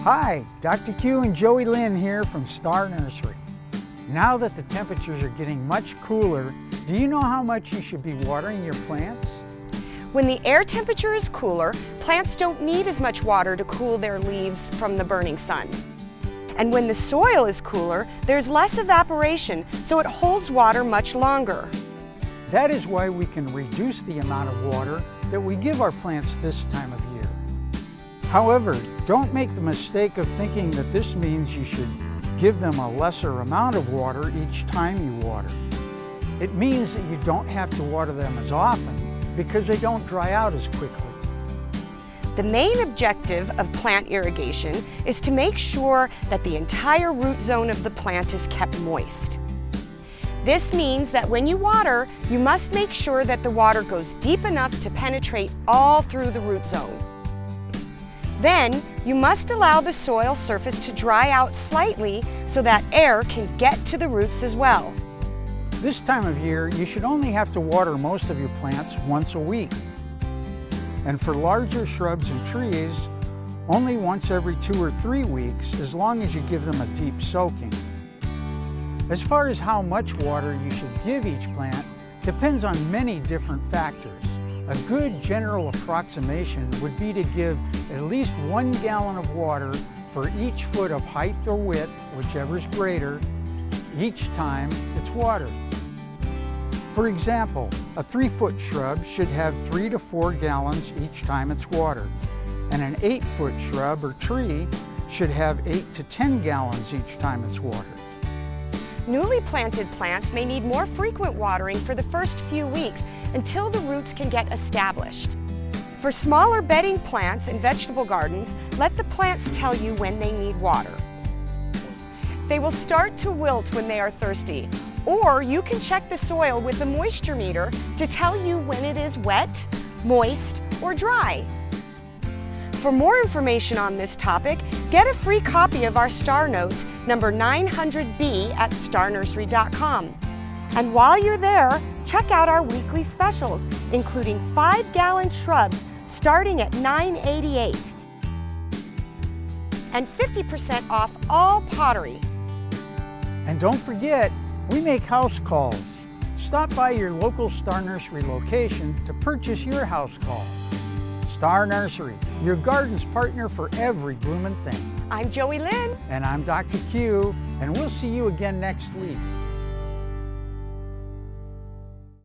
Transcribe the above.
Hi, Dr. Q and Joey Lynn here from Star Nursery. Now that the temperatures are getting much cooler, do you know how much you should be watering your plants? When the air temperature is cooler, plants don't need as much water to cool their leaves from the burning sun. And when the soil is cooler, there's less evaporation, so it holds water much longer. That is why we can reduce the amount of water that we give our plants this time of year. However, don't make the mistake of thinking that this means you should give them a lesser amount of water each time you water. It means that you don't have to water them as often because they don't dry out as quickly. The main objective of plant irrigation is to make sure that the entire root zone of the plant is kept moist. This means that when you water, you must make sure that the water goes deep enough to penetrate all through the root zone. Then, you must allow the soil surface to dry out slightly so that air can get to the roots as well. This time of year, you should only have to water most of your plants once a week. And for larger shrubs and trees, only once every 2 or 3 weeks, as long as you give them a deep soaking. As far as how much water you should give each plant depends on many different factors. A good general approximation would be to give at least 1 gallon of water for each foot of height or width, whichever is greater, each time it's watered. For example, a 3-foot shrub should have 3 to 4 gallons each time it's watered, and an 8-foot shrub or tree should have 8 to 10 gallons each time it's watered. Newly planted plants may need more frequent watering for the first few weeks until the roots can get established. For smaller bedding plants in vegetable gardens, let the plants tell you when they need water. They will start to wilt when they are thirsty, or you can check the soil with a moisture meter to tell you when it is wet, moist, or dry. For more information on this topic, get a free copy of our Star Note, number 900B at starnursery.com. And while you're there, check out our weekly specials, including 5-gallon shrubs starting at $9.88 and 50% off all pottery. And don't forget, we make house calls. Stop by your local Star Nursery location to purchase your house call. Star Nursery, your garden's partner for every bloomin' thing. I'm Joey Lynn. And I'm Dr. Q, and we'll see you again next week.